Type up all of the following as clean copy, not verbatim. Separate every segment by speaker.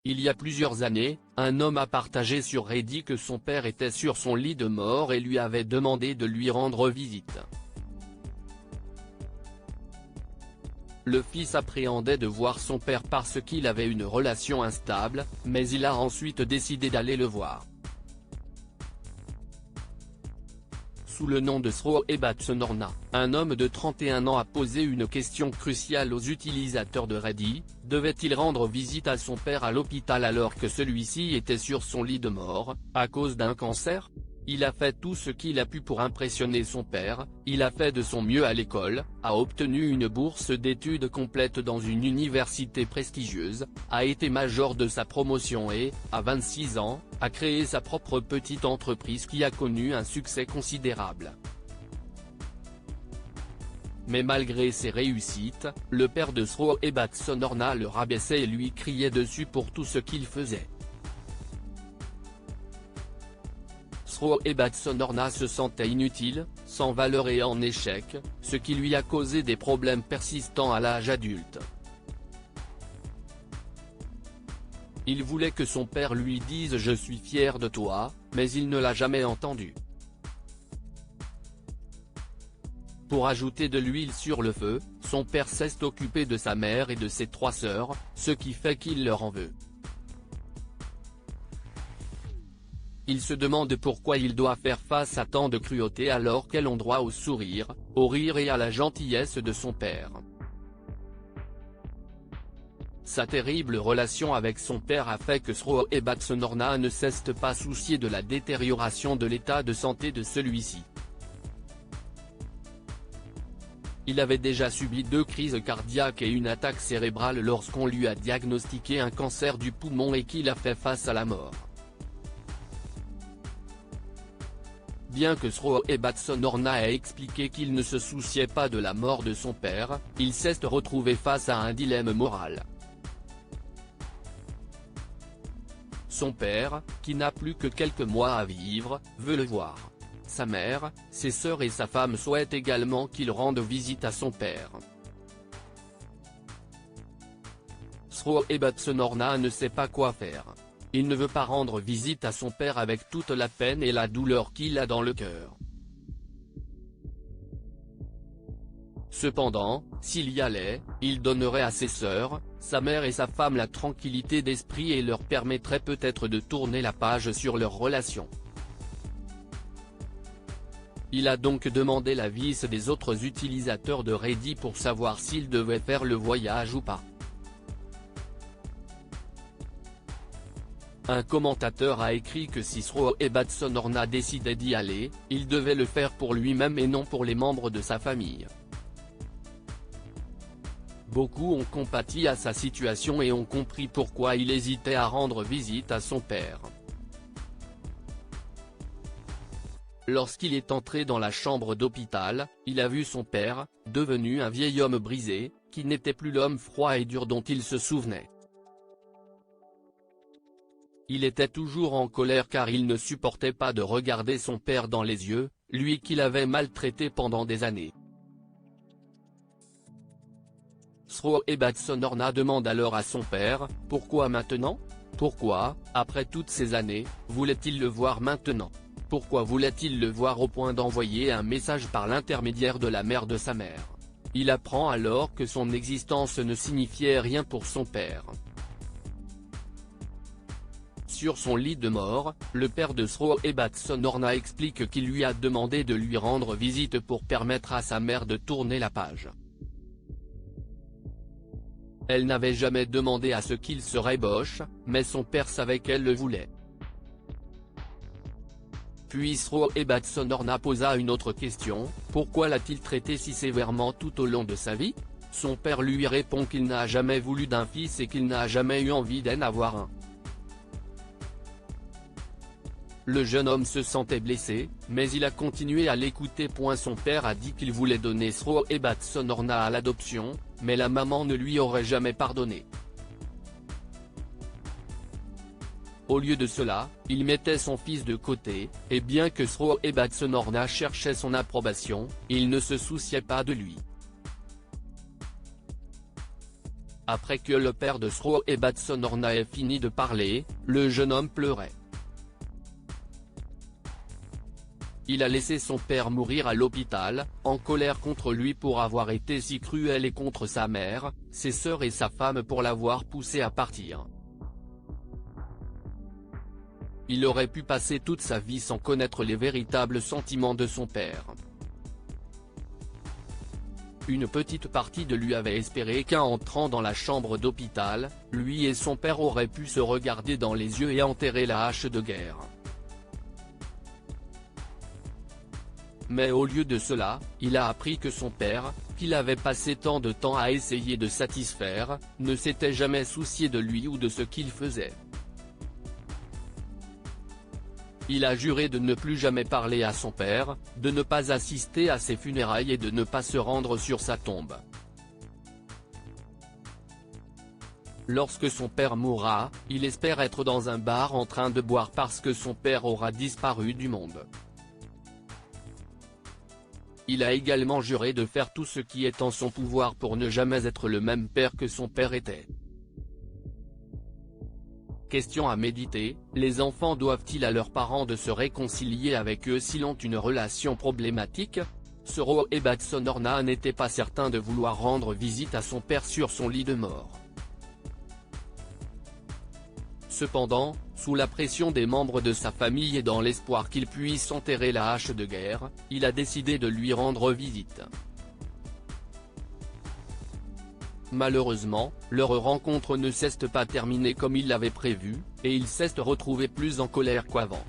Speaker 1: Il y a plusieurs années, un homme a partagé sur Reddit que son père était sur son lit de mort et lui avait demandé de lui rendre visite. Le fils appréhendait de voir son père parce qu'il avait une relation instable, mais il a ensuite décidé d'aller le voir. Sous le nom de Sroe Ebatsonorna, un homme de 31 ans a posé une question cruciale aux utilisateurs de Reddit: devait-il rendre visite à son père à l'hôpital alors que celui-ci était sur son lit de mort, à cause d'un cancer? Il a fait tout ce qu'il a pu pour impressionner son père, il a fait de son mieux à l'école, a obtenu une bourse d'études complète dans une université prestigieuse, a été major de sa promotion et, à 26 ans, a créé sa propre petite entreprise qui a connu un succès considérable. Mais malgré ses réussites, le père de Sroe Ebatsonorna le rabaissait et lui criait dessus pour tout ce qu'il faisait. Sroe Ebatsonorna se sentait inutile, sans valeur et en échec, ce qui lui a causé des problèmes persistants à l'âge adulte. Il voulait que son père lui dise « je suis fier de toi », mais il ne l'a jamais entendu. Pour ajouter de l'huile sur le feu, son père s'est occupé de sa mère et de ses 3 sœurs, ce qui fait qu'il leur en veut. Il se demande pourquoi il doit faire face à tant de cruauté alors qu'elles ont droit au sourire, au rire et à la gentillesse de son père. Sa terrible relation avec son père a fait que Sroe Ebatsonorna ne cesse pas soucier de la détérioration de l'état de santé de celui-ci. Il avait déjà subi 2 crises cardiaques et une attaque cérébrale lorsqu'on lui a diagnostiqué un cancer du poumon et qu'il a fait face à la mort. Bien que Sroe Ebatsonorna ait expliqué qu'il ne se souciait pas de la mort de son père, il s'est retrouvé face à un dilemme moral. Son père, qui n'a plus que quelques mois à vivre, veut le voir. Sa mère, ses sœurs et sa femme souhaitent également qu'il rende visite à son père. Sroe Ebatsonorna ne sait pas quoi faire. Il ne veut pas rendre visite à son père avec toute la peine et la douleur qu'il a dans le cœur. Cependant, s'il y allait, il donnerait à ses sœurs, sa mère et sa femme la tranquillité d'esprit et leur permettrait peut-être de tourner la page sur leur relation. Il a donc demandé l'avis des autres utilisateurs de Reddit pour savoir s'il devait faire le voyage ou pas. Un commentateur a écrit que si Sroe Ebatsonorna décidait d'y aller, il devait le faire pour lui-même et non pour les membres de sa famille. Beaucoup ont compati à sa situation et ont compris pourquoi il hésitait à rendre visite à son père. Lorsqu'il est entré dans la chambre d'hôpital, il a vu son père, devenu un vieil homme brisé, qui n'était plus l'homme froid et dur dont il se souvenait. Il était toujours en colère car il ne supportait pas de regarder son père dans les yeux, lui qu'il avait maltraité pendant des années. Sroe Ebatsonorna demande alors à son père, pourquoi maintenant? Pourquoi, après toutes ces années, voulait-il le voir maintenant? Pourquoi voulait-il le voir au point d'envoyer un message par l'intermédiaire de la mère de sa mère? Il apprend alors que son existence ne signifiait rien pour son père. Sur son lit de mort, le père de Sroe Ebatsonorna explique qu'il lui a demandé de lui rendre visite pour permettre à sa mère de tourner la page. Elle n'avait jamais demandé à ce qu'il se réboche, mais son père savait qu'elle le voulait. Puis Sroe Ebatsonorna posa une autre question, pourquoi l'a-t-il traité si sévèrement tout au long de sa vie? Son père lui répond qu'il n'a jamais voulu d'un fils et qu'il n'a jamais eu envie d'en avoir un. Le jeune homme se sentait blessé, mais il a continué à l'écouter. Son père a dit qu'il voulait donner Sroe Ebatsonorna à l'adoption, mais la maman ne lui aurait jamais pardonné. Au lieu de cela, il mettait son fils de côté, et bien que Sroe Ebatsonorna cherchait son approbation, il ne se souciait pas de lui. Après que le père de Sroe Ebatsonorna ait fini de parler, le jeune homme pleurait. Il a laissé son père mourir à l'hôpital, en colère contre lui pour avoir été si cruel et contre sa mère, ses sœurs et sa femme pour l'avoir poussé à partir. Il aurait pu passer toute sa vie sans connaître les véritables sentiments de son père. Une petite partie de lui avait espéré qu'en entrant dans la chambre d'hôpital, lui et son père auraient pu se regarder dans les yeux et enterrer la hache de guerre. Mais au lieu de cela, il a appris que son père, qu'il avait passé tant de temps à essayer de satisfaire, ne s'était jamais soucié de lui ou de ce qu'il faisait. Il a juré de ne plus jamais parler à son père, de ne pas assister à ses funérailles et de ne pas se rendre sur sa tombe. Lorsque son père mourra, il espère être dans un bar en train de boire parce que son père aura disparu du monde. Il a également juré de faire tout ce qui est en son pouvoir pour ne jamais être le même père que son père était. Question à méditer, les enfants doivent-ils à leurs parents de se réconcilier avec eux s'ils ont une relation problématique? Sroe Ebatsonorna n'était pas certain de vouloir rendre visite à son père sur son lit de mort. Cependant, sous la pression des membres de sa famille et dans l'espoir qu'il puisse enterrer la hache de guerre, il a décidé de lui rendre visite. Malheureusement, leur rencontre ne s'est pas terminée comme il l'avait prévu, et il s'est retrouvé plus en colère qu'avant.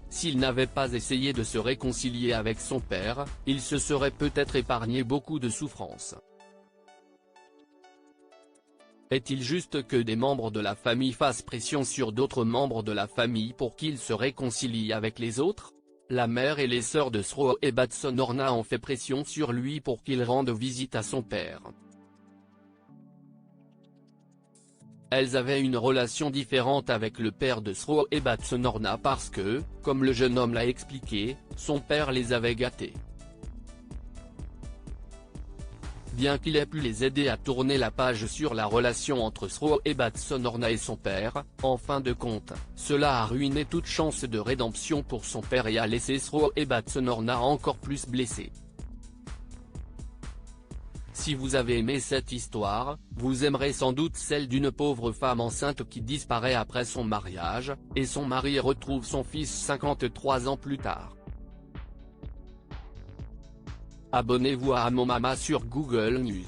Speaker 1: S'il n'avait pas essayé de se réconcilier avec son père, il se serait peut-être épargné beaucoup de souffrances. Est-il juste que des membres de la famille fassent pression sur d'autres membres de la famille pour qu'ils se réconcilient avec les autres? La mère et les sœurs de Sroe Ebatsonorna ont fait pression sur lui pour qu'il rende visite à son père. Elles avaient une relation différente avec le père de Sroe Ebatsonorna parce que, comme le jeune homme l'a expliqué, son père les avait gâtés. Bien qu'il ait pu les aider à tourner la page sur la relation entre Sroe Ebatsonorna et son père, en fin de compte, cela a ruiné toute chance de rédemption pour son père et a laissé Sroe Ebatsonorna encore plus blessé. Si vous avez aimé cette histoire, vous aimerez sans doute celle d'une pauvre femme enceinte qui disparaît après son mariage, et son mari retrouve son fils 53 ans plus tard. Abonnez-vous à Mon Mama sur Google News.